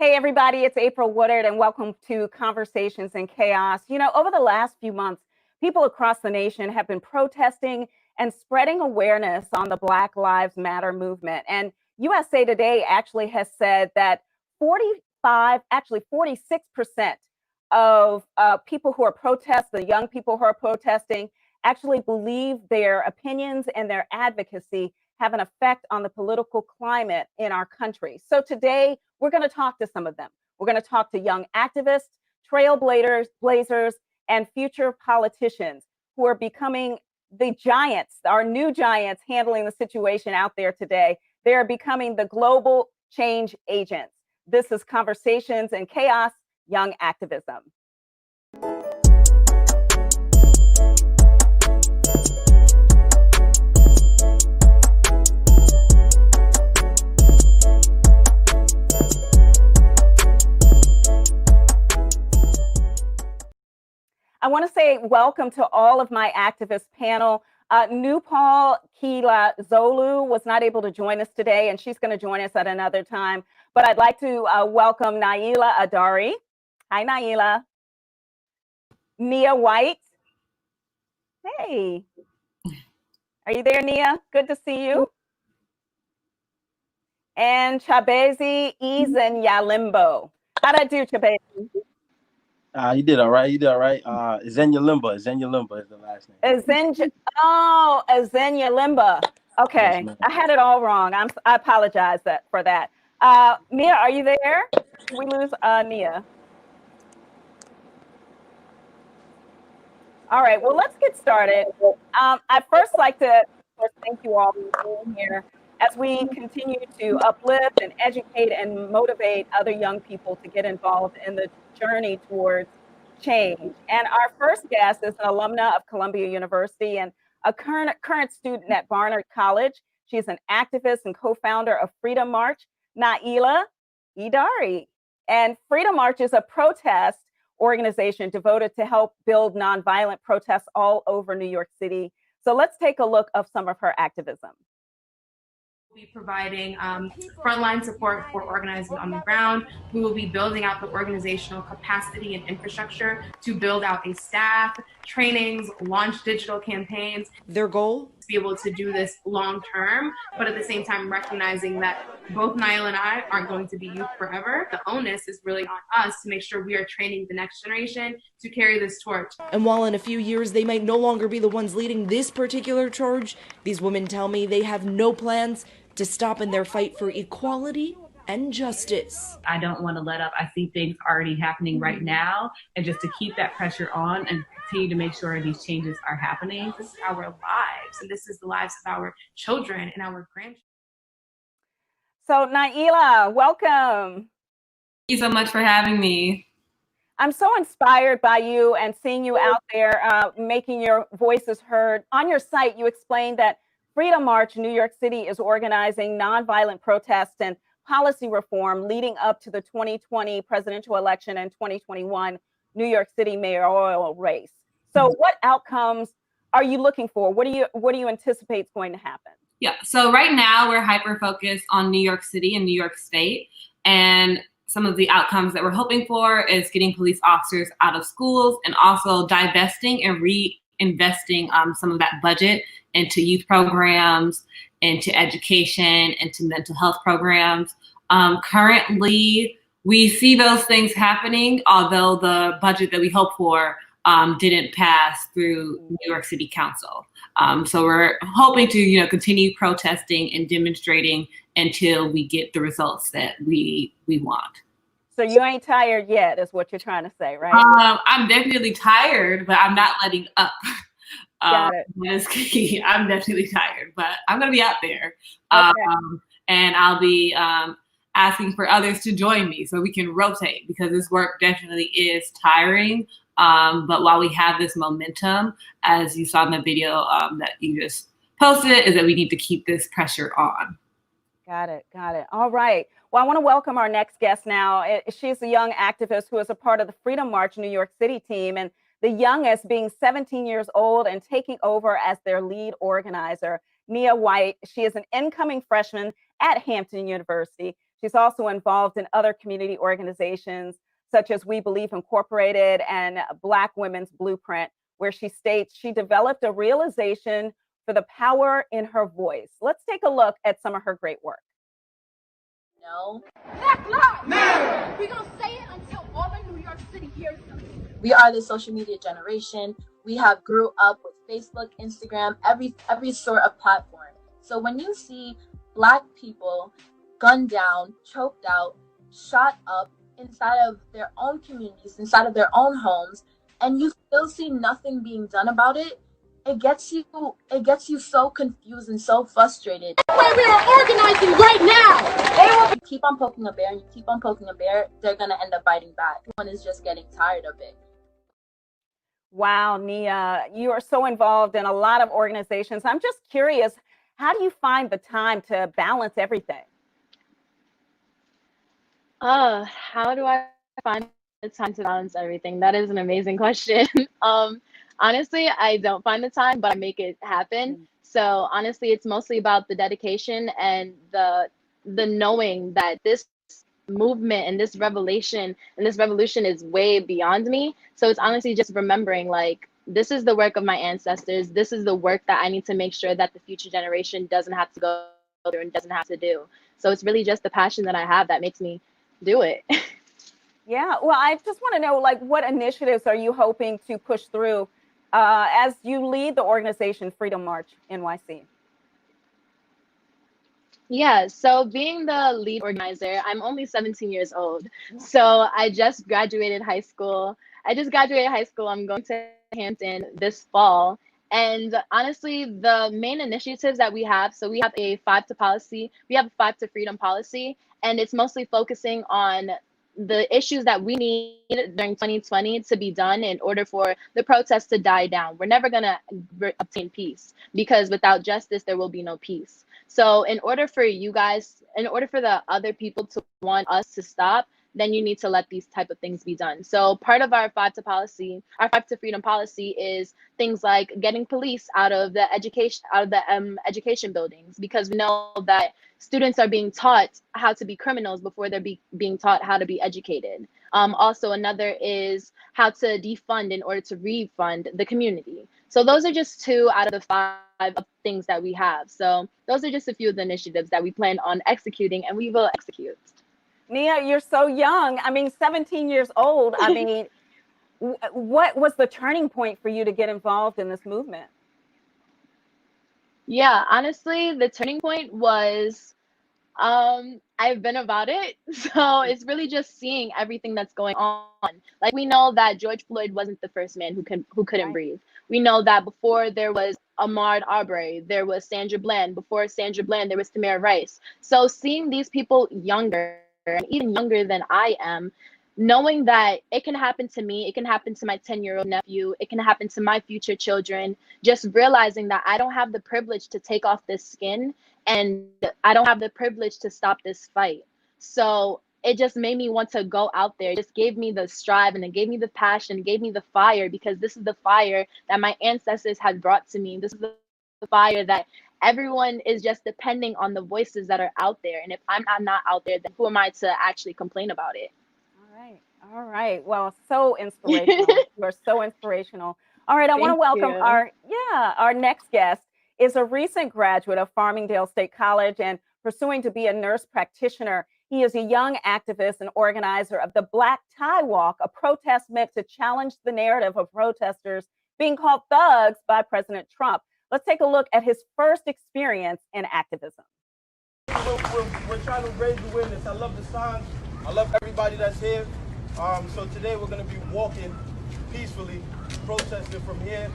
Hey, everybody, it's April Woodard, and welcome to Conversations in Chaos. You know, over the last few months, people across the nation have been protesting and spreading awareness on the Black Lives Matter movement. And USA Today actually has said that 46% of people who are protesting, the young people who are protesting, actually believe their opinions and their advocacy have an effect on the political climate in our country. So today, we're going to talk to some of them. We're going to talk to young activists, trailblazers, and future politicians who are becoming the giants, our new giants handling the situation out there today. They are becoming the global change agents. This is Conversations in Chaos, Young Activism. I want to say welcome to all of my activist panel. NUPOL KIAZOLU was not able to join us today, and she's going to join us at another time. But I'd like to welcome EDARI. Hi, Nyla. Nia White. Hey. Are you there, Nia? Good to see you. And CHIBUEZE EZENYILIMBA. How'd I do, CHIBUEZE? You did all right. You did all right. EZENYILIMBA. EZENYILIMBA is the last name. EZENYILIMBA. Okay, yes, I had it all wrong. I apologize for that. Nia, are you there? Did we lose Nia? All right. Well, let's get started. I'd first like to thank you all for being here as we continue to uplift and educate and motivate other young people to get involved in the journey towards change. And our first guest is an alumna of Columbia University and a current student at Barnard College. She's an activist and co-founder of Freedom March, NIALAH EDARI. And Freedom March is a protest organization devoted to help build nonviolent protests all over New York City. So let's take a look of some of her activism. We'll be providing frontline support for organizing on the ground. We will be building out the organizational capacity and infrastructure to build out a staff, trainings, launch digital campaigns. Their goal? To be able to do this long term, but at the same time recognizing that both Niall and I aren't going to be youth forever. The onus is really on us to make sure we are training the next generation to carry this torch. And while in a few years they might no longer be the ones leading this particular charge, these women tell me they have no plans to stop in their fight for equality and justice. I don't want to let up. I see things already happening right now, and just to keep that pressure on and continue to make sure these changes are happening. This is our lives, and this is the lives of our children and our grandchildren. So NIALAH, welcome. Thank you so much for having me. I'm so inspired by you and seeing you out there making your voices heard. On your site, you explained that Freedom March New York City is organizing nonviolent protests and policy reform leading up to the 2020 presidential election and 2021 New York City mayoral race. So what outcomes are you looking for? What do you anticipate is going to happen? Yeah, so right now we're hyper-focused on New York City and New York State. And some of the outcomes that we're hoping for is getting police officers out of schools and also divesting and reinvesting some of that budget into youth programs, into education, into mental health programs. Currently, we see those things happening, although the budget that we hope for didn't pass through New York City Council. So we're hoping to, continue protesting and demonstrating until we get the results that we want. So you ain't tired yet, is what you're trying to say, right? I'm definitely tired, but I'm not letting up. Got it. That is key. I'm definitely tired, but I'm gonna be out there. Okay. And I'll be asking for others to join me so we can rotate, because this work definitely is tiring. But while we have this momentum, as you saw in the video that you just posted, is that we need to keep this pressure on. Got it. Got it. All right. Well, I want to welcome our next guest now. She's a young activist who is a part of the Freedom March New York City team, and the youngest being 17 years old and taking over as their lead organizer. Nia White, she is an incoming freshman at Hampton University. She's also involved in other community organizations such as We Believe Incorporated and Black Women's Blueprint, where she states she developed a realization for the power in her voice. Let's take a look at some of her great work. No. Black Lives Matter! We're going to say it until all of New York City hears us. We are the social media generation. We have grew up with Facebook, Instagram, every sort of platform. So when you see Black people gunned down, choked out, shot up inside of their own communities, inside of their own homes, and you still see nothing being done about it, it gets you so confused and so frustrated. That's why we are organizing right now. You keep on poking a bear and you keep on poking a bear, they're gonna end up biting back. Everyone is just getting tired of it. Wow, Nia, you are so involved in a lot of organizations. I'm just curious, how do you find the time to balance everything? How do I find the time to balance everything? That is an amazing question. Honestly, I don't find the time, but I make it happen. So honestly, it's mostly about the dedication and the knowing that this movement and this revolution is way beyond me. So it's honestly just remembering, like, this is the work of my ancestors. This is the work that I need to make sure that the future generation doesn't have to go through and doesn't have to do. So it's really just the passion that I have that makes me do it. Yeah, well, I just want to know, like, what initiatives are you hoping to push through as you lead the organization Freedom March NYC? Yeah, so being the lead organizer, I'm only 17 years old. So I just graduated high school. I'm going to Hampton this fall. And honestly, the main initiatives that we have, so we have a 5 to Freedom policy, and it's mostly focusing on the issues that we need during 2020 to be done in order for the protests to die down. We're never going to obtain peace, because without justice, there will be no peace. So in order for the other people to want us to stop, then you need to let these type of things be done. So part of our 5 to Freedom policy is things like getting police out of the education buildings, because we know that students are being taught how to be criminals before they're being taught how to be educated. Also, another is how to defund in order to refund the community. So those are just 2 out of the 5 things that we have. So those are just a few of the initiatives that we plan on executing, and we will execute. Nia, you're so young. I mean, 17 years old. I mean, what was the turning point for you to get involved in this movement? Yeah, honestly, the turning point was I've been about it. So it's really just seeing everything that's going on. Like, we know that George Floyd wasn't the first man who couldn't breathe. We know that before there was Ahmaud Arbery, there was Sandra Bland. Before Sandra Bland, there was Tamir Rice. So seeing these people younger, and even younger than I am, knowing that it can happen to me, it can happen to my 10-year-old nephew, it can happen to my future children, just realizing that I don't have the privilege to take off this skin, and I don't have the privilege to stop this fight. So it just made me want to go out there. It just gave me the strive, and it gave me the passion, it gave me the fire, because this is the fire that my ancestors had brought to me. This is the fire that everyone is just depending on, the voices that are out there. And if I'm not out there, then who am I to actually complain about it? All right. Well, so inspirational. You're so inspirational. All right. I want to welcome our next guest is a recent graduate of Farmingdale State College and pursuing to be a nurse practitioner. He is a young activist and organizer of the Black Tie Walk, a protest meant to challenge the narrative of protesters being called thugs by President Trump. Let's take a look at his first experience in activism. We're trying to raise awareness. I love the signs. I love everybody that's here. So today we're going to be walking peacefully, protesting from here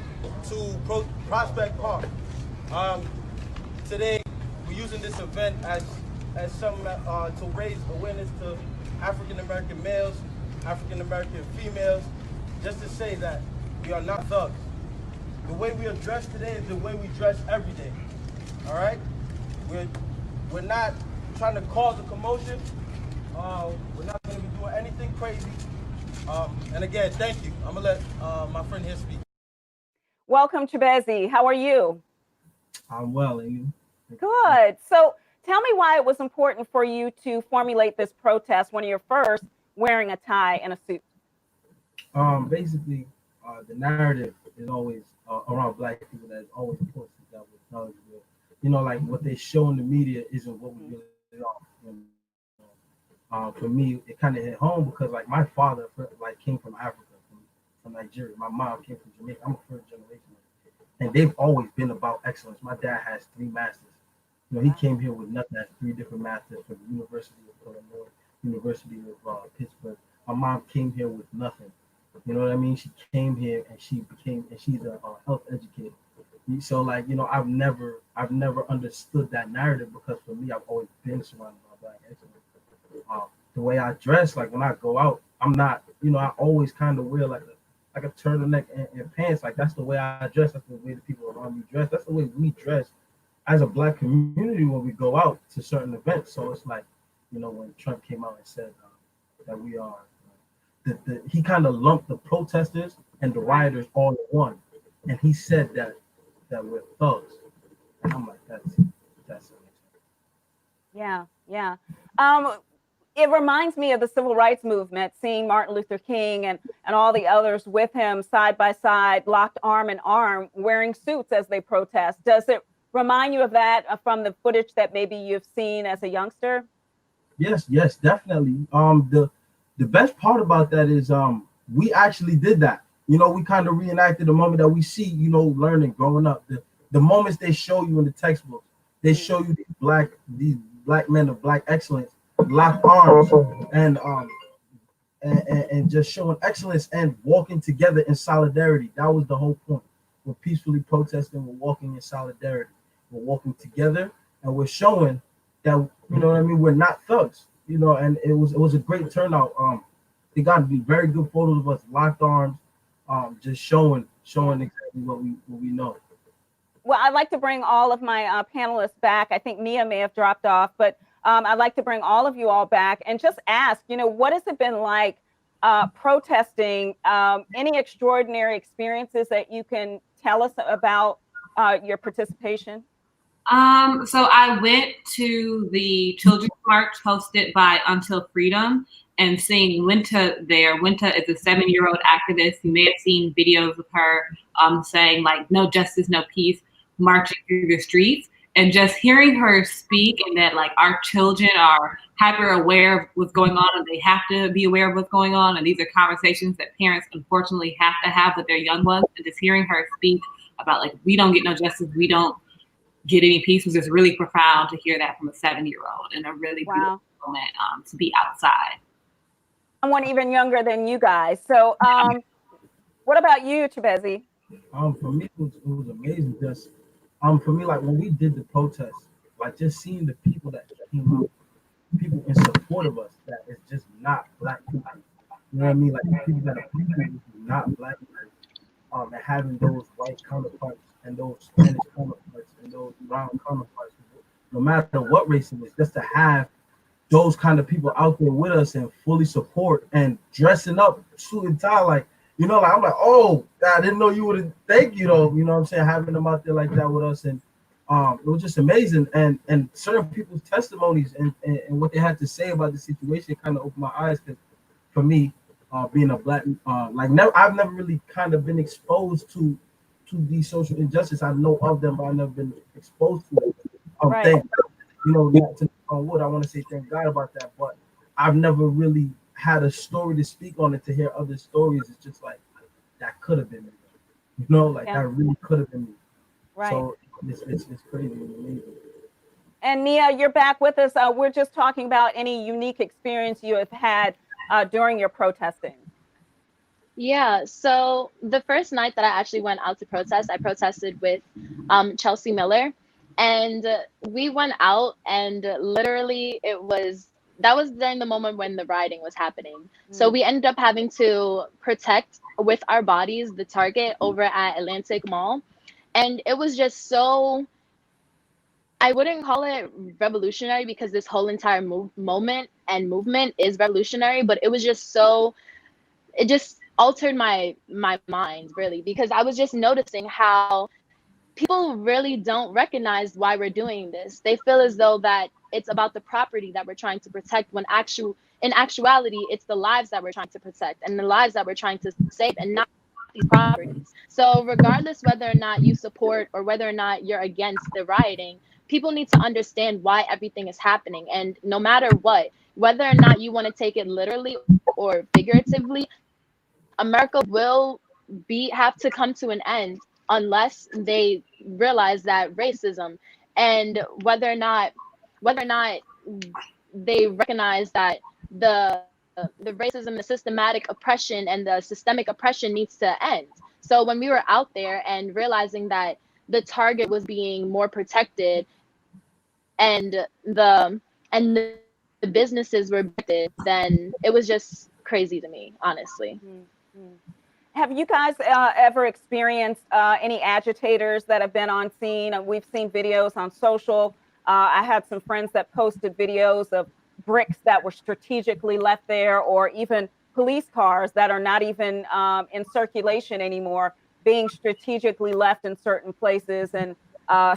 to Prospect Park. Today we're using this event as some to raise awareness to African American males, African American females, just to say that we are not thugs. The way we are dressed today is the way we dress every day. All right? We're not trying to cause a commotion. We're not going to be doing anything crazy. And again, thank you. I'm going to let my friend here speak. Welcome, CHIBUEZE. How are you? I'm well, and you? Good. So Tell me why it was important for you to formulate this protest when you're first wearing a tie and a suit. Basically, the narrative is always around black people that is always posted that we're thugs. You know, like what they show in the media isn't what we really are. You know? For me, it kind of hit home because like my father like came from Africa, from Nigeria. My mom came from Jamaica. I'm a first generation, and they've always been about excellence. My dad has 3 masters. You know, he came here with nothing. Has 3 different masters from the University of Illinois, University of Pittsburgh. My mom came here with nothing. You know what I mean? She came here and she's a health educator. So like, you know, I've never understood that narrative because for me, I've always been surrounded by black excellence. The way I dress, like when I go out, I'm not, you know, I always kind of wear like a turtleneck and pants. Like that's the way I dress. That's the way the people around me dress. That's the way we dress as a black community when we go out to certain events. So it's like, you know, when Trump came out and said that we are, he kind of lumped the protesters and the rioters all in one, and he said that we're thugs. And I'm like, that's Yeah. It reminds me of the civil rights movement, seeing Martin Luther King and all the others with him side by side, locked arm in arm, wearing suits as they protest. Does it remind you of that from the footage that maybe you've seen as a youngster? Yes, definitely. The best part about that is we actually did that. You know, we kind of reenacted the moment that we see, you know, learning, growing up. The moments they show you in the textbooks, they show you these black men of black excellence, locked arms, and just showing excellence and walking together in solidarity. That was the whole point. We're peacefully protesting, we're walking in solidarity, we're walking together, and we're showing that, you know what I mean, we're not thugs. You know, and it was a great turnout. They got to be very good photos of us locked arms, just showing exactly what we know. Well, I'd like to bring all of my panelists back. I think Nia may have dropped off, but I'd like to bring all of you all back and just ask, you know, what has it been like protesting? Any extraordinary experiences that you can tell us about your participation? So I went to the Children's March hosted by Until Freedom and seeing Winta there. Winta is a 7-year-old activist. You may have seen videos of her saying like, no justice, no peace, marching through the streets. And just hearing her speak and that like our children are hyper aware of what's going on and they have to be aware of what's going on. And these are conversations that parents unfortunately have to have with their young ones. And just hearing her speak about like, we don't get no justice, we don't get any peace was just really profound to hear that from a 7-year-old and a really beautiful moment to be outside. Someone even younger than you guys. So what about you, CHIBUEZE? For me, it was amazing. Just for me, like when we did the protest, like just seeing the people that came out, people in support of us that is just not black people. You know what I mean? Like people that are not black people, and having those white counterparts and those Spanish counterparts and those brown counterparts, no matter what race it is, just to have those kind of people out there with us and fully support and dressing up suit and tie, like, you know, like I'm like, oh, I didn't know you would. Thank you, though. You know what I'm saying? Having them out there like that with us, and it was just amazing. And certain people's testimonies and what they had to say about the situation kind of opened my eyes. Because for me, being a black, I've never really kind of been exposed to these social injustice. I know of them, but I've never been exposed to it. Right. Thank you know, not to on wood. I want to say thank God about that, but I've never really had a story to speak on it. To hear other stories, it's just like that could have been me. You know, like that really could have been me. Right. So it's crazy and amazing. And Nia, you're back with us. We're just talking about any unique experience you have had during your protesting. Yeah, so the first night that I actually went out to protest, I protested with Chelsea Miller, and we went out, and literally that was during the moment when the rioting was happening. So we ended up having to protect with our bodies the Target over at Atlantic Mall, and it was just so, I wouldn't call it revolutionary because this whole entire moment and movement is revolutionary, but it was just so, it just altered my mind really, because I was just noticing how people really don't recognize why we're doing this. They feel as though that it's about the property that we're trying to protect, when in actuality, it's the lives that we're trying to protect and the lives that we're trying to save, and not these properties. So regardless whether or not you support or whether or not you're against the rioting, people need to understand why everything is happening. And no matter what, whether or not you want to take it literally or figuratively, America will have to come to an end unless they realize that racism, and whether or not they recognize that the racism, the systematic oppression, and the systemic oppression needs to end. So when we were out there and realizing that the target was being more protected, and the businesses were protected, then it was just crazy to me, honestly. Mm-hmm. Have you guys ever experienced any agitators that have been on scene? We've seen videos on social. I had some friends that posted videos of bricks that were strategically left there, or even police cars that are not even in circulation anymore, being strategically left in certain places, and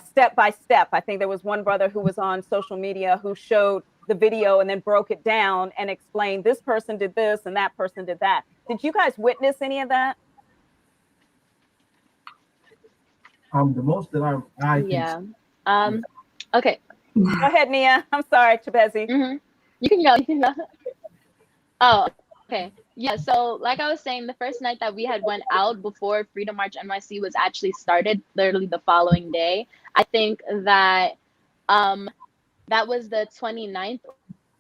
step by step. I think there was one brother who was on social media who showed the video and then broke it down and explained this person did this and that person did that. Did you guys witness any of that? The most that I Yeah. think. Okay. Go ahead, Nia. I'm sorry, CHIBUEZE. Mm-hmm. You can go. You can go. Oh, okay. Yeah. So, like I was saying, the first night that we had went out before Freedom March NYC was actually started, literally the following day. I think that that was the 29th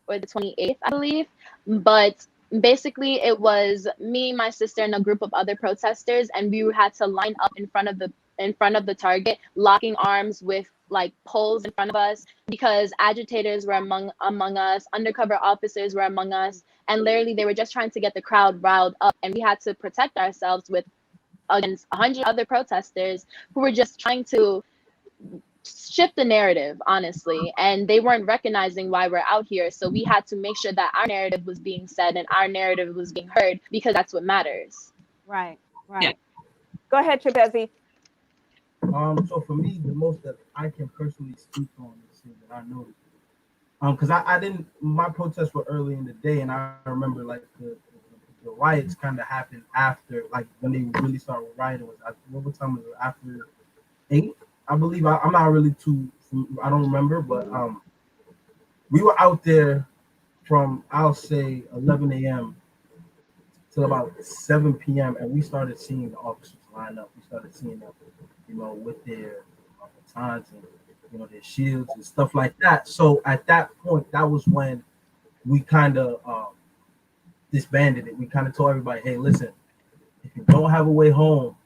or the 28th, I believe. But basically, it was me, my sister, and a group of other protesters, and we had to line up in front of the target, locking arms with like poles in front of us, because agitators were among us, undercover officers were among us, and literally they were just trying to get the crowd riled up, and we had to protect ourselves with against 100 other protesters who were just trying to shift the narrative, honestly, and they weren't recognizing why we're out here. So we had to make sure that our narrative was being said and our narrative was being heard, because that's what matters. Right. Yeah. Go ahead, CHIBUEZE. So for me, the most that I can personally speak on is that I noticed. Because I didn't, my protests were early in the day, and I remember like the riots kind of happened after, like when they really started rioting. What time was it? After 8, I believe. I'm not really I don't remember, but we were out there from, I'll say, 11 a.m. till about 7 p.m. and we started seeing the officers line up. We started seeing them, with their batons and their shields and stuff like that. So at that point, that was when we kind of disbanded it. We kind of told everybody, hey, listen, if you don't have a way home,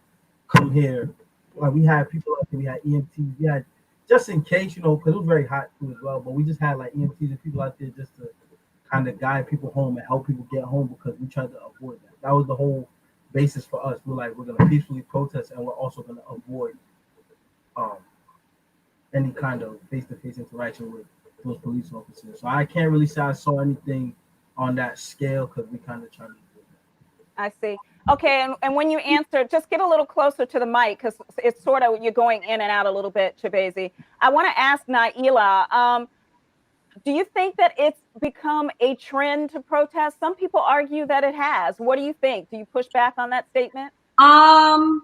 come here. Like we had people out there, we had EMTs, we had, just in case, because it was very hot too as well, but we just had like EMTs and people out there just to kind of guide people home and help people get home, because we tried to avoid that. That was the whole basis for us. We're like, we're going to peacefully protest, and we're also going to avoid any kind of face-to-face interaction with those police officers. So I can't really say I saw anything on that scale, because we kind of tried to do that. I see. Okay, and when you answer, just get a little closer to the mic, because it's sort of, you're going in and out a little bit, CHIBUEZE. I want to ask NIALAH, do you think that it's become a trend to protest? Some people argue that it has. What do you think? Do you push back on that statement? And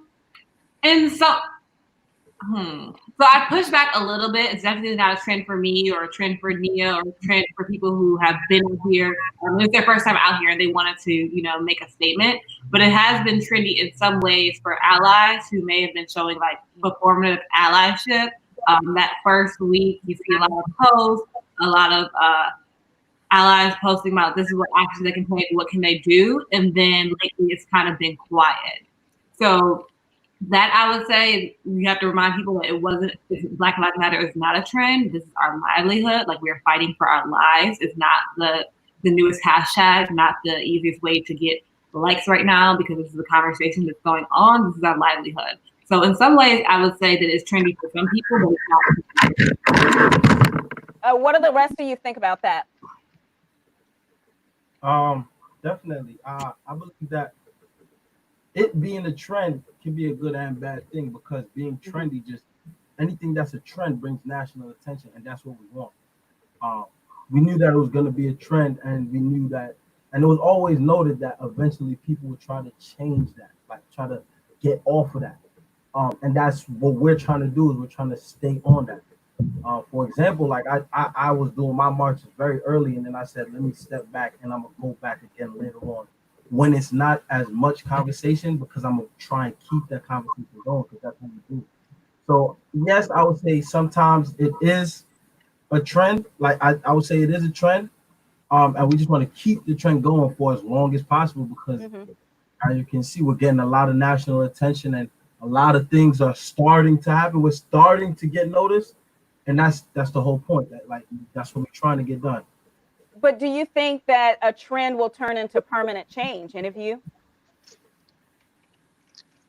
so I push back a little bit. It's definitely not a trend for me or a trend for Nia or a trend for people who have been here. It's their first time out here and they wanted to, make a statement. But it has been trendy in some ways for allies who may have been showing like performative allyship. That first week, you see a lot of posts, a lot of allies posting about this is what actions they can take, what can they do, and then lately it's kind of been quiet. So that I would say you have to remind people that Black Lives Matter is not a trend. This is our livelihood. Like, we're fighting for our lives. It's not the newest hashtag, not the easiest way to get likes right now, because this is a conversation that's going on. This is our livelihood. So in some ways, I would say that it's trendy for some people, but it's not. What do the rest of you think about that? Definitely. I believe that it being a trend can be a good and bad thing, because being trendy just anything that's a trend brings national attention, and that's what we want. We knew that it was going to be a trend, and we knew that, and it was always noted that eventually people would try to change that, like try to get off of that. And that's what we're trying to do, is we're trying to stay on that. For example, like I was doing my marches very early, and then I said, let me step back, and I'm gonna go back again later on when it's not as much conversation, because I'm gonna try and keep that conversation going, because that's what we do. So yes, I would say sometimes it is a trend. Like I would say it is a trend, and we just want to keep the trend going for as long as possible, because as you can see, we're getting a lot of national attention, and a lot of things are starting to happen. We're starting to get noticed, and that's the whole point. That like that's what we're trying to get done. But do you think that a trend will turn into permanent change? Any of you?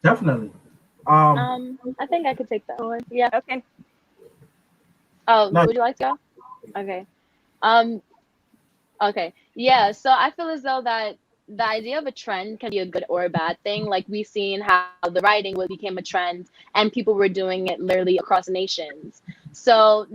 Definitely. I think I could take that one. Yeah. Okay. Oh, No. would you like to go? Okay. Okay. Yeah. So I feel as though that the idea of a trend can be a good or a bad thing. Like we've seen how the writing became a trend, and people were doing it literally across nations. So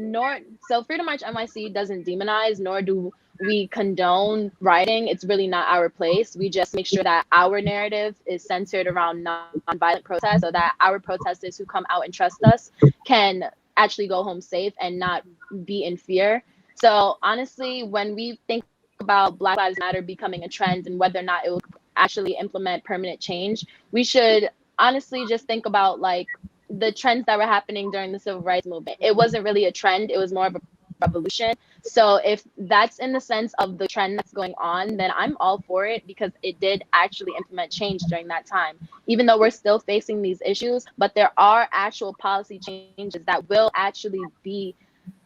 Freedom March NYC doesn't demonize, nor do we condone writing. It's really not our place. We just make sure that our narrative is centered around nonviolent protest, so that our protesters who come out and trust us can actually go home safe and not be in fear. So honestly, when we think about Black Lives Matter becoming a trend and whether or not it will actually implement permanent change, we should honestly just think about like the trends that were happening during the civil rights movement. It wasn't really a trend, it was more of a revolution. So if that's in the sense of the trend that's going on, then I'm all for it, because it did actually implement change during that time. Even though we're still facing these issues, but there are actual policy changes that will actually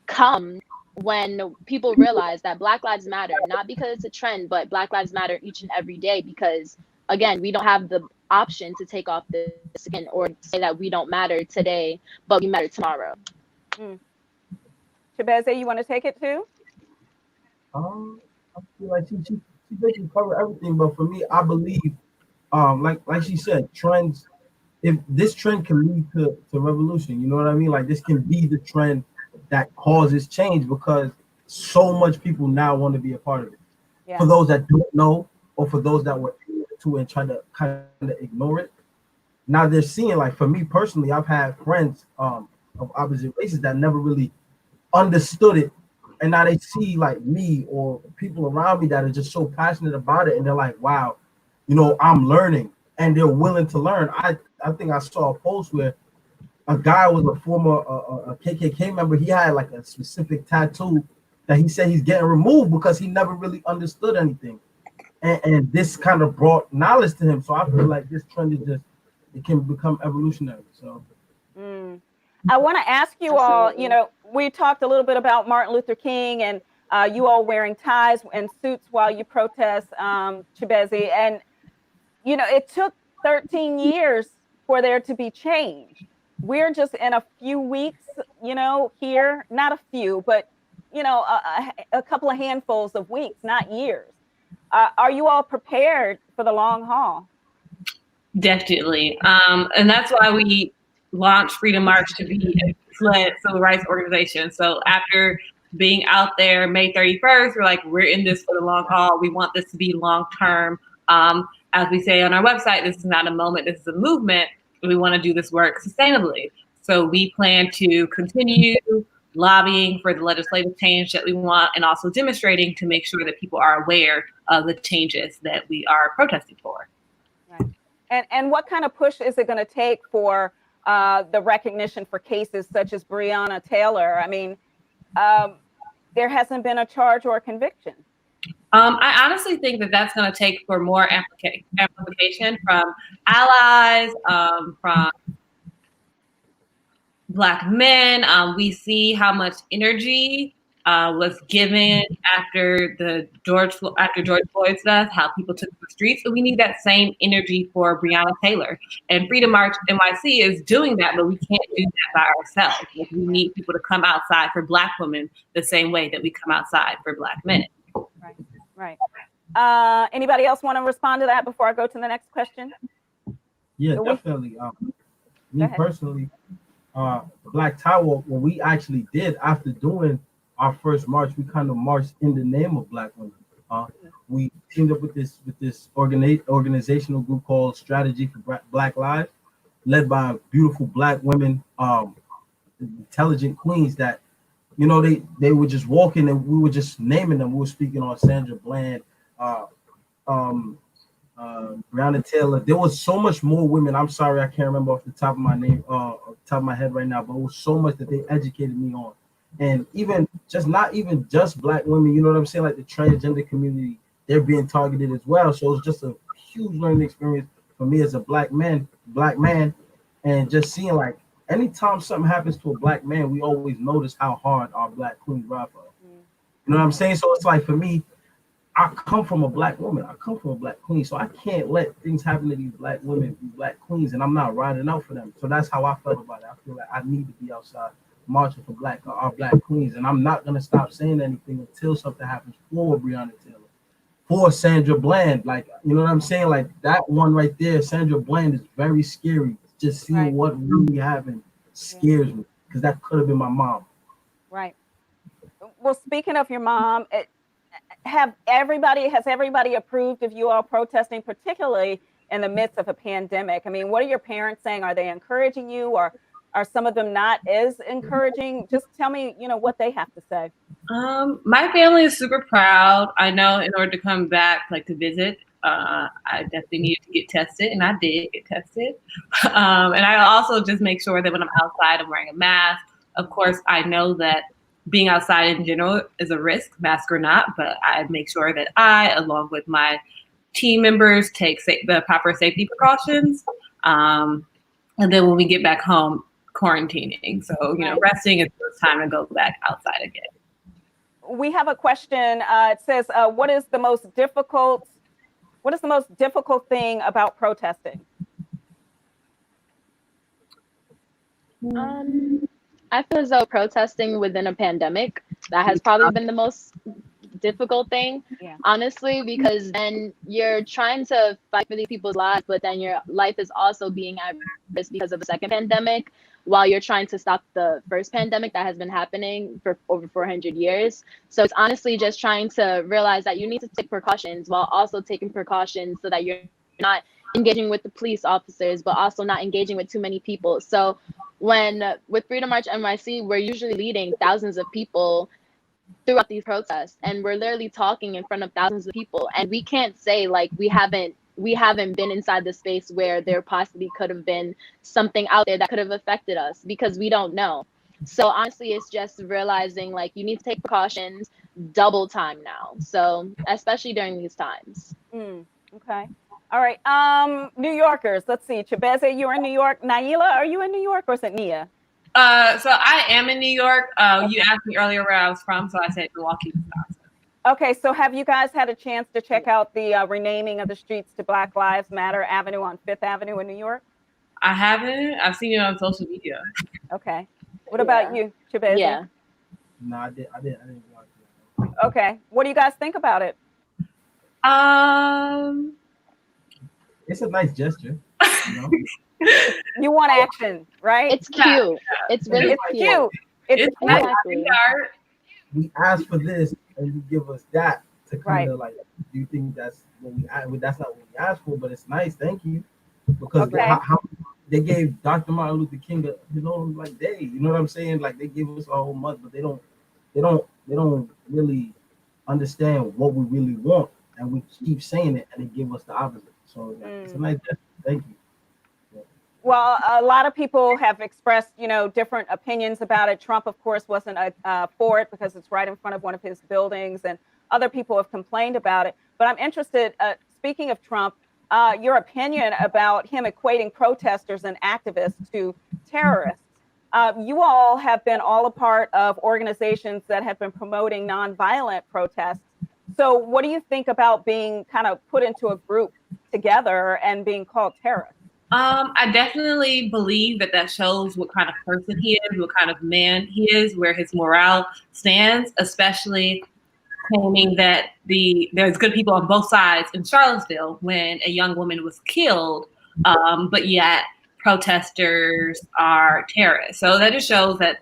come when people realize that Black Lives Matter, not because it's a trend, but Black Lives Matter each and every day, because again, we don't have the option to take off the skin or say that we don't matter today, but we matter tomorrow. CHIBUEZE, you want to take it too? I feel like she basically covered everything, but for me, I believe, like she said, trends. If this trend can lead to revolution, you know what I mean? Like this can be the trend that causes change, because so much people now want to be a part of it. Yeah. For those that don't know, or for those that were to and trying to kind of ignore it, now they're seeing. Like for me personally, I've had friends of opposite races that never really understood it, and now they see like me or people around me that are just so passionate about it, and they're like, wow, you know, I'm learning, and they're willing to learn. I think I saw a post where a guy was a former a KKK member. He had like a specific tattoo that he said he's getting removed because he never really understood anything, and this kind of brought knowledge to him. So I feel like this trend is just, it can become evolutionary. So I want to ask you all, you know, we talked a little bit about Martin Luther King, and you all wearing ties and suits while you protest, CHIBUEZE, and you know, it took 13 years for there to be change. We're just in a few weeks, you know, here, not a few, but, you know, a couple of handfuls of weeks, not years. Are you all prepared for the long haul? Definitely. And that's why we launched Freedom March to be a led civil rights organization. So after being out there May 31st, we're like, we're in this for the long haul. We want this to be long term. As we say on our website, this is not a moment, this is a movement. We want to do this work sustainably. So we plan to continue lobbying for the legislative change that we want, and also demonstrating to make sure that people are aware of the changes that we are protesting for. Right. And what kind of push is it going to take for the recognition for cases such as Breonna Taylor? I mean, there hasn't been a charge or a conviction. I honestly think that that's going to take for more amplification from allies, from Black men. We see how much energy was given after George Floyd's death, how people took to the streets. So we need that same energy for Breonna Taylor. And Freedom March NYC is doing that, but we can't do that by ourselves. Like, we need people to come outside for Black women the same way that we come outside for Black men. Right. Anybody else want to respond to that before I go to the next question? Yeah, definitely. Me personally, Black Tower, what we actually did after doing our first march, we kind of marched in the name of Black women. We teamed up with this organizational group called Strategy for Black Lives, led by beautiful Black women, intelligent queens that, you know, they were just walking and we were just naming them. We were speaking on Sandra Bland, Breonna Taylor. There was so much more women. I'm sorry, I can't remember off the top of my head right now, but it was so much that they educated me on. And even not even just Black women, you know what I'm saying? Like the transgender community, they're being targeted as well. So it's just a huge learning experience for me as a black man, and just seeing like anytime something happens to a Black man, we always notice how hard our Black queens ride for us. You know what I'm saying? So it's like for me, I come from a Black woman. I come from a Black queen. So I can't let things happen to these Black women, these Black queens, and I'm not riding out for them. So that's how I felt about it. I feel like I need to be outside marching for our Black queens. And I'm not going to stop saying anything until something happens for Breonna Taylor, for Sandra Bland. Like, you know what I'm saying? Like that one right there, Sandra Bland, is very scary. Just seeing what really happened scares me, because that could have been my mom. Right. Well, speaking of your mom, has everybody approved of you all protesting, particularly in the midst of a pandemic? I mean, what are your parents saying? Are they encouraging you, or are some of them not as encouraging? Just tell me, you know, what they have to say. My family is super proud. I know in order to come back, like to visit, I definitely needed to get tested, and I did get tested. And I also just make sure that when I'm outside, I'm wearing a mask. Of course, I know that being outside in general is a risk, mask or not, but I make sure that I, along with my team members, take the proper safety precautions. And then when we get back home, quarantining. So, you know, resting until it's time to go back outside again. We have a question. It says, what is the most difficult thing about protesting? I feel as though protesting within a pandemic, that has probably been the most difficult thing, honestly, because then you're trying to fight for these people's lives, but then your life is also being at risk because of the second pandemic, while you're trying to stop the first pandemic that has been happening for over 400 years. So it's honestly just trying to realize that you need to take precautions while also taking precautions so that you're not engaging with the police officers, but also not engaging with too many people. So with Freedom March NYC, we're usually leading thousands of people throughout these protests, and we're literally talking in front of thousands of people, and we can't say like we haven't been inside the space where there possibly could have been something out there that could have affected us, because we don't know. So honestly, it's just realizing like you need to take precautions double time now, so especially during these times. Okay. All right. New Yorkers, let's see. CHIBUEZE, you're in New York. NIALAH, are you in New York, or is it Nia? So I am in New York. You asked me earlier where I was from, so I said Milwaukee, Wisconsin. Okay, so have you guys had a chance to check out the renaming of the streets to Black Lives Matter Avenue on 5th Avenue in New York? I haven't. I've seen it on social media. Okay. What about you, CHIBUEZE? Yeah. No, I didn't watch it. Okay. What do you guys think about it? It's a nice gesture. You know? You want action, right? It's cute. It's really cute. It's nice. We asked for this, and you give us that to kind of like. Do you think that's what that's not what we asked for? But it's nice. Thank you, because how they gave Dr. Martin Luther King his own like day. You know what I'm saying? Like they give us a whole month, but they don't really understand what we really want, and we keep saying it, and they give us the opposite. So it's a nice gesture. Thank you. Well, a lot of people have expressed, you know, different opinions about it. Trump, of course, wasn't for it because it's right in front of one of his buildings, and other people have complained about it. But I'm interested, speaking of Trump, your opinion about him equating protesters and activists to terrorists. You all have been all a part of organizations that have been promoting nonviolent protests. So what do you think about being kind of put into a group together and being called terrorists? I definitely believe that shows what kind of person he is, what kind of man he is, where his morale stands, especially claiming that there's good people on both sides in Charlottesville when a young woman was killed, but yet protesters are terrorists. So that just shows that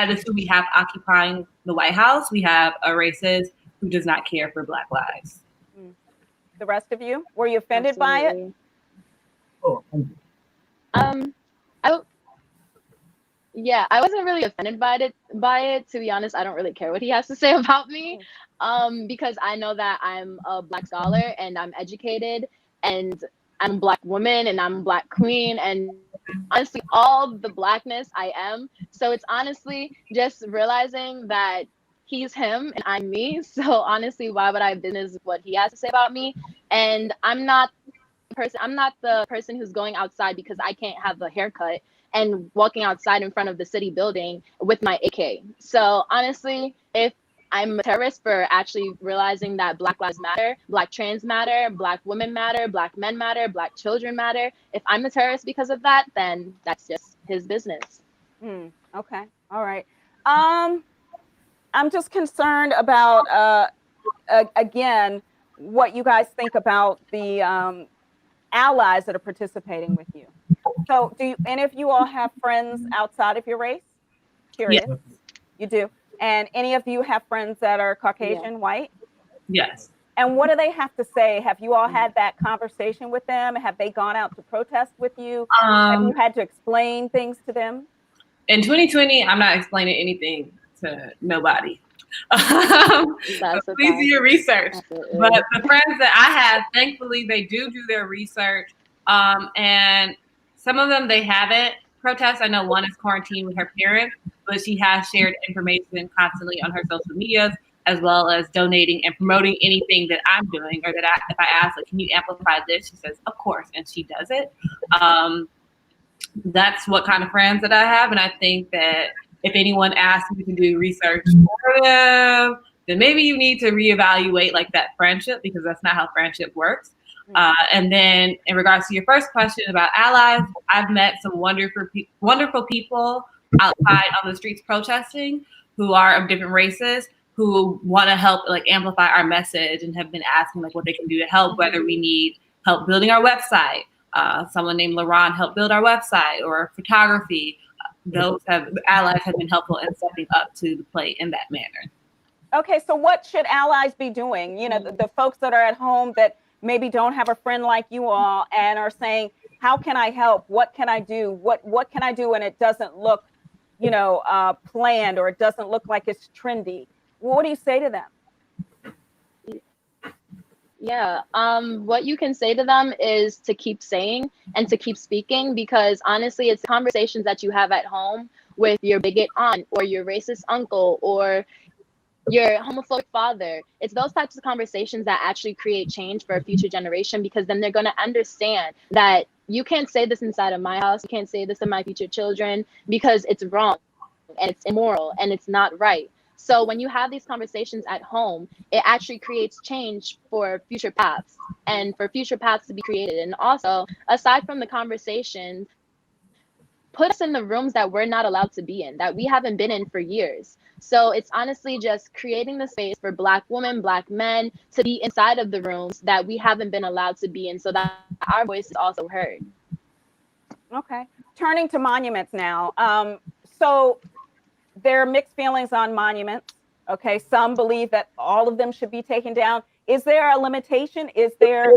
is who we have occupying the White House. We have a racist who does not care for Black lives. The rest of you, were you offended by it? Oh, yeah, I wasn't really offended by it. To be honest, I don't really care what he has to say about me, because I know that I'm a Black scholar and I'm educated and I'm a Black woman and I'm a Black queen and honestly all the Blackness I am. So it's honestly just realizing that he's him and I'm me. So honestly, why would I have business with what he has to say about me? And I'm not the person who's going outside because I can't have a haircut and walking outside in front of the city building with my AK. So honestly, if I'm a terrorist for actually realizing that Black lives matter, Black trans matter, Black women matter, Black men matter, Black children matter, if I'm a terrorist because of that, then that's just his business. Okay. All right. I'm just concerned about, again, what you guys think about the allies that are participating with you. So do any of you all have friends outside of your race? Curious. Yes. You do? And any of you have friends that are Caucasian, white? Yes. And what do they have to say? Have you all had that conversation with them? Have they gone out to protest with you? Have you had to explain things to them? In 2020, I'm not explaining anything to nobody. So please do your research. But the friends that I have, thankfully, they do their research. And some of them, they haven't protested. I know one is quarantined with her parents, but she has shared information constantly on her social medias, as well as donating and promoting anything that I'm doing, or that if I ask, like, can you amplify this? She says, of course, and she does it. That's what kind of friends that I have, and I think that if anyone asks you to do research for them, then maybe you need to reevaluate like that friendship, because that's not how friendship works. And then in regards to your first question about allies, I've met some wonderful people outside on the streets protesting who are of different races, who want to help like amplify our message and have been asking like what they can do to help, whether we need help building our website. Someone named LaRon helped build our website, or photography. Those allies have been helpful in stepping up to the plate in that manner. Okay, so what should allies be doing? You know, the folks that are at home that maybe don't have a friend like you all and are saying, how can I help? What can I do? What can I do when it doesn't look, you know, planned, or it doesn't look like it's trendy? What do you say to them? Yeah, what you can say to them is to keep saying and to keep speaking, because honestly, it's conversations that you have at home with your bigot aunt or your racist uncle or your homophobic father. It's those types of conversations that actually create change for a future generation, because then they're going to understand that you can't say this inside of my house, you can't say this to my future children, because it's wrong and it's immoral and it's not right. So when you have these conversations at home, it actually creates change for future paths and for future paths to be created. And also, aside from the conversations, put us in the rooms that we're not allowed to be in, that we haven't been in for years. So it's honestly just creating the space for Black women, Black men to be inside of the rooms that we haven't been allowed to be in, so that our voice is also heard. Okay, turning to monuments now. So there are mixed feelings on monuments. Okay, some believe that all of them should be taken down. Is there a limitation? Is there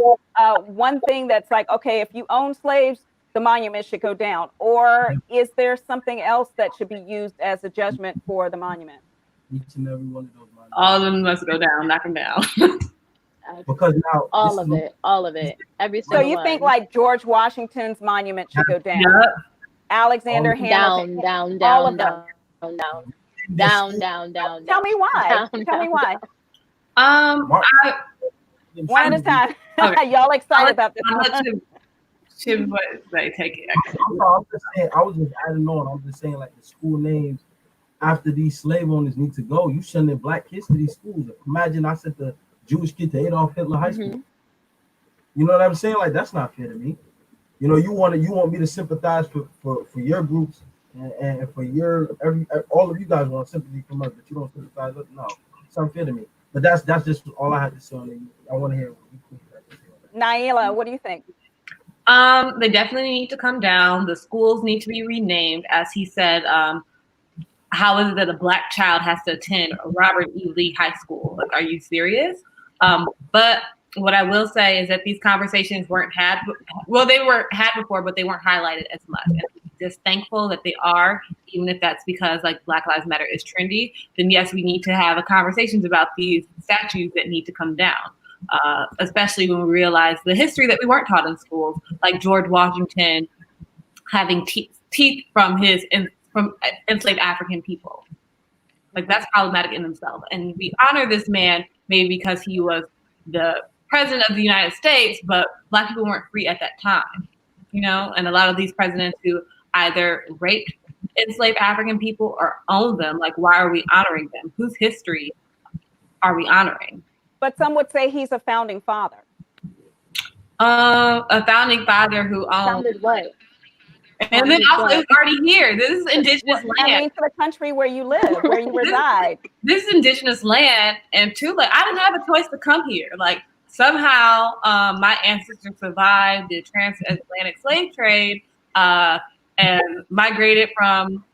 one thing that's like, okay, if you own slaves, the monument should go down? Or is there something else that should be used as a judgment for the monument? Each and every one of those monuments. All of them must go down, knock them down. Because now all of it, every single one. So you think like George Washington's monument should go down? Yep. Alexander Hamilton. Down. Tell me why. Tell me why. One at a time. Okay. Y'all excited about this? I'll let Chibueze take it. I'm just saying, I was just adding on. I'm just saying, like, the school names after these slave owners need to go. You sending Black kids to these schools. Imagine I sent the Jewish kid to Adolf Hitler High School. You know what I'm saying? Like, that's not fair to me. You know, you want me to sympathize for your groups and for all of you guys want sympathy from us, but you don't sympathize with us. No, it's unfair to me. But that's just all I had to say on it. I want to hear what you think. NIALAH, what do you think? They definitely need to come down. The schools need to be renamed. As he said, how is it that a Black child has to attend Robert E. Lee High School? Like, are you serious? But what I will say is that these conversations weren't had. Well, they were had before, but they weren't highlighted as much. And I'm just thankful that they are, even if that's because like Black Lives Matter is trendy. Then yes, we need to have a conversations about these statues that need to come down. Especially when we realize the history that we weren't taught in schools, like George Washington having teeth from enslaved African people. Like, that's problematic in themselves. And we honor this man maybe because he was the president of the United States, but Black people weren't free at that time, you know? And a lot of these presidents who either raped enslaved African people or owned them, like, why are we honoring them? Whose history are we honoring? But some would say he's a founding father. A founding father who owned Founded what? And then also, it's already here. This is indigenous land. I mean, to the country where you live, where you reside. This is indigenous land, and two, like, I didn't have a choice to come here. Like, somehow, my ancestors survived the transatlantic slave trade and migrated from,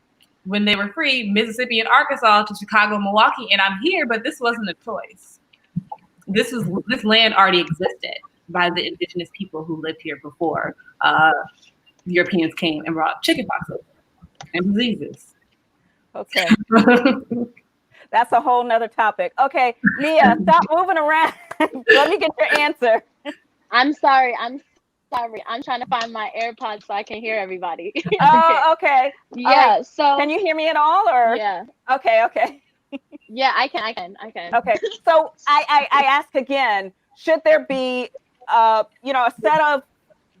when they were free, Mississippi and Arkansas to Chicago, Milwaukee, and I'm here. But this wasn't a choice. This land already existed by the indigenous people who lived here before Europeans came and brought chickenpox over and diseases. Okay. That's a whole nother topic. Okay, Nia, stop moving around. Let me get your answer. I'm sorry. I'm trying to find my AirPods so I can hear everybody. Oh, okay. Yeah. Right. So can you hear me at all, or? Yeah. Okay. Yeah, I can. Okay. So I ask again, should there be a set of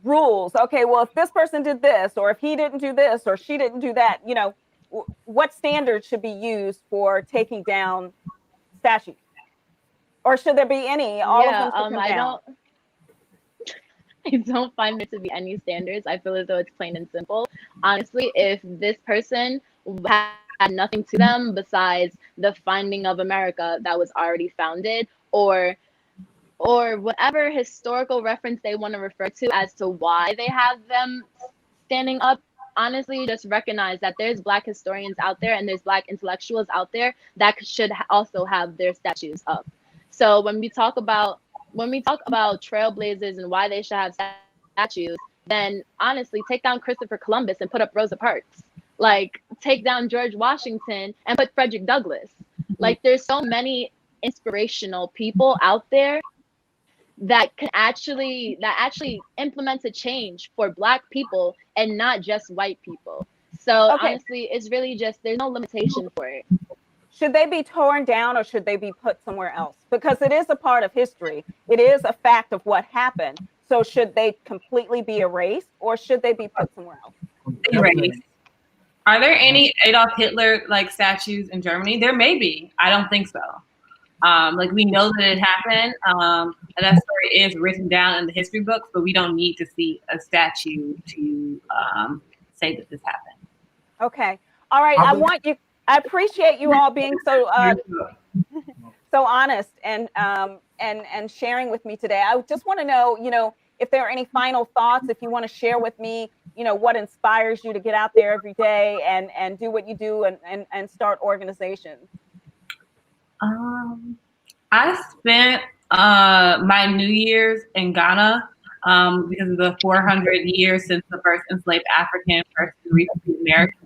rules? Okay, well, if this person did this, or if he didn't do this, or she didn't do that, what standards should be used for taking down statues? Or should there be any? All of them should come down. I don't find there to be any standards. I feel as though it's plain and simple. Honestly, if this person had nothing to them besides the finding of America that was already founded, or whatever historical reference they want to refer to as to why they have them standing up, honestly, just recognize that there's Black historians out there and there's Black intellectuals out there that should also have their statues up. So when we talk about trailblazers and why they should have statues, then honestly, take down Christopher Columbus and put up Rosa Parks. Like, take down George Washington and put Frederick Douglass. Like, there's so many inspirational people out there that actually implements a change for Black people and not just white people. So honestly, it's really just, there's no limitation for it. Should they be torn down or should they be put somewhere else? Because it is a part of history. It is a fact of what happened. So should they completely be erased or should they be put somewhere else? Erased. Are there any Adolf Hitler like statues in Germany? There may be. I don't think so. Like, we know that it happened, and that story is written down in the history books, but we don't need to see a statue to say that this happened. Okay. All right. I appreciate you all being so honest and sharing with me today. I just want to know, if there are any final thoughts, if you want to share with me, what inspires you to get out there every day and do what you do and start organizations. I spent my New Year's in Ghana because of the 400 years since the first enslaved African first reached the Americas.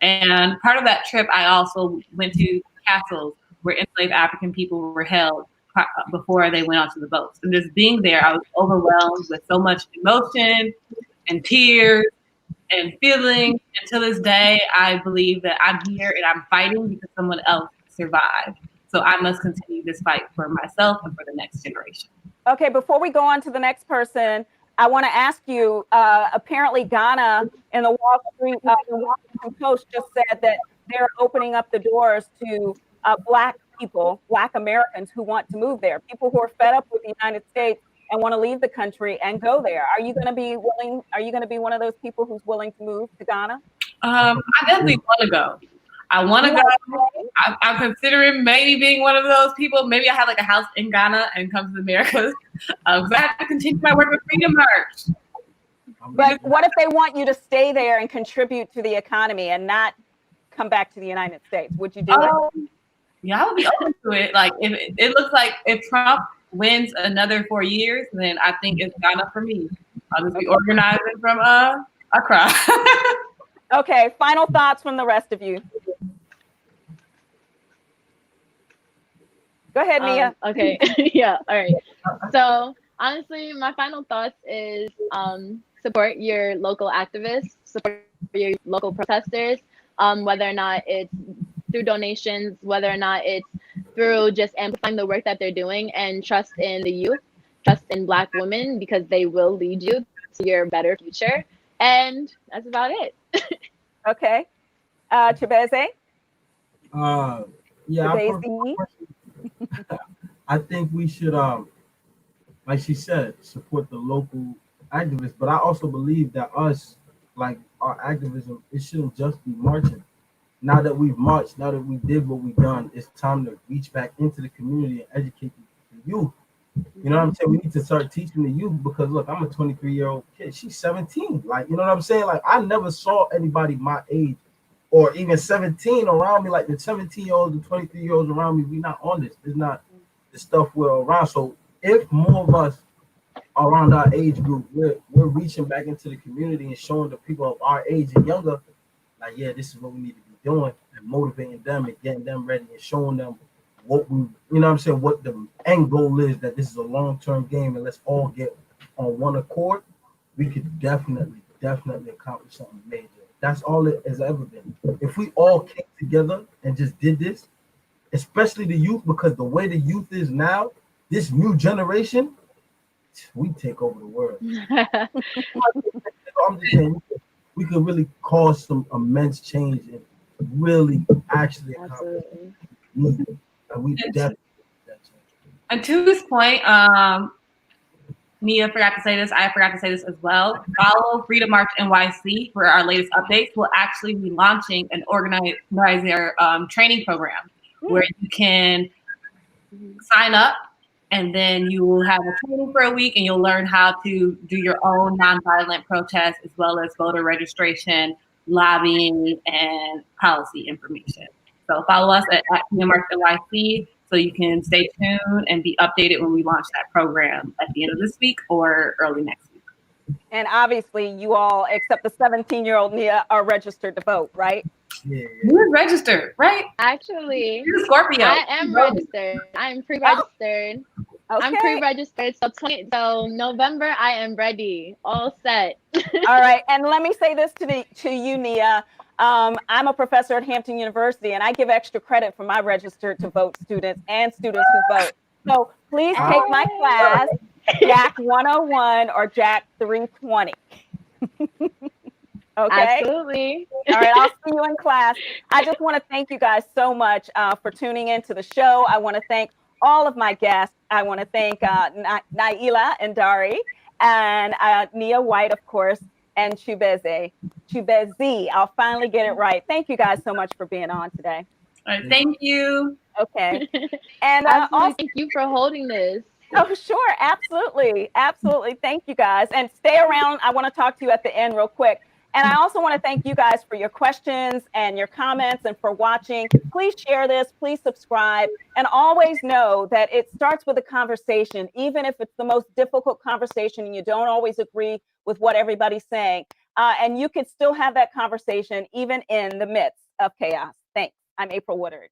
And part of that trip, I also went to castles where enslaved African people were held before they went onto the boats. And just being there, I was overwhelmed with so much emotion and tears and feeling. And to this day, I believe that I'm here and I'm fighting because someone else survived. So I must continue this fight for myself and for the next generation. Okay, before we go on to the next person, I want to ask you, apparently Ghana and the Washington Post just said that they're opening up the doors to Black people, Black Americans who want to move there, people who are fed up with the United States and want to leave the country and go there. Are you going to be willing? Are you going to be one of those people who's willing to move to Ghana? I definitely want to go. I want to go. I'm considering maybe being one of those people. Maybe I have like a house in Ghana and come to the Americas. I have to continue my work with Freedom March. But what if they want you to stay there and contribute to the economy and not come back to the United States? Would you do it? Yeah, I would be open to it. Like, if it looks like if Trump wins another 4 years, then I think it's enough for me. I'll just be organizing from Accra. Okay, final thoughts from the rest of you. Go ahead, Nia. Okay, yeah, all right. So honestly, my final thoughts is support your local activists, support your local protesters, whether or not it's through donations, whether or not it's through just amplifying the work that they're doing, and trust in the youth, trust in Black women, because they will lead you to your better future. And that's about it. Okay. CHIBUEZE? Yeah, I think we should, like she said, support the local activists. But I also believe that us, like our activism, it shouldn't just be marching. Now that we've marched, now that we did what we've done, it's time to reach back into the community and educate the youth. You know what I'm saying? We need to start teaching the youth, because look, I'm a 23-year-old kid. She's 17. Like, you know what I'm saying? Like, I never saw anybody my age or even 17 around me. Like, the 17-year-olds and 23-year-olds around me, we not on this. It's not the stuff we're around. So if more of us around our age group, we're reaching back into the community and showing the people of our age and younger, like, yeah, this is what we need to be doing, and motivating them and getting them ready and showing them what we, you know what I'm saying, what the end goal is, that this is a long-term game and let's all get on one accord, we could definitely accomplish something major. That's all it has ever been. If we all came together and just did this, especially the youth, because the way the youth is now, this new generation, we take over the world. I'm just saying, we could really cause some immense change and really actually accomplish it. And we definitely. And to this point, Nia forgot to say this, I forgot to say this as well. Follow Freedom March NYC for our latest updates. We'll actually be launching an organizer training program where you can sign up, and then you will have a training for a week, and you'll learn how to do your own nonviolent protest, as well as voter registration, lobbying, and policy information. So follow us at Freedom March NYC so you can stay tuned and be updated when we launch that program at the end of this week or early next week. And obviously, you all, except the 17-year-old Nia, are registered to vote, right? Yeah. You're registered, right? Actually, you're Scorpio. I am registered. I'm pre-registered. Okay. I'm pre-registered. So November, I am ready. All set. All right. And let me say this to you, Nia. I'm a professor at Hampton University, and I give extra credit for my registered to vote students and students who vote. So please take my class, Jack 101 or Jack 320. Okay. Absolutely. All right. I'll see you in class. I just want to thank you guys so much for tuning into the show. I want to thank all of my guests. I want to thank NIALAH and EDARI, and Nia White, of course, and CHIBUEZE. I'll finally get it right. Thank you guys so much for being on today. All right, thank you. Okay. And also, thank you for holding this. Oh, sure. Absolutely. Absolutely. Thank you guys. And stay around. I want to talk to you at the end real quick. And I also want to thank you guys for your questions and your comments and for watching. Please share this. Please subscribe. And always know that it starts with a conversation, even if it's the most difficult conversation and you don't always agree with what everybody's saying. And you can still have that conversation even in the midst of chaos. Thanks. I'm April Woodard.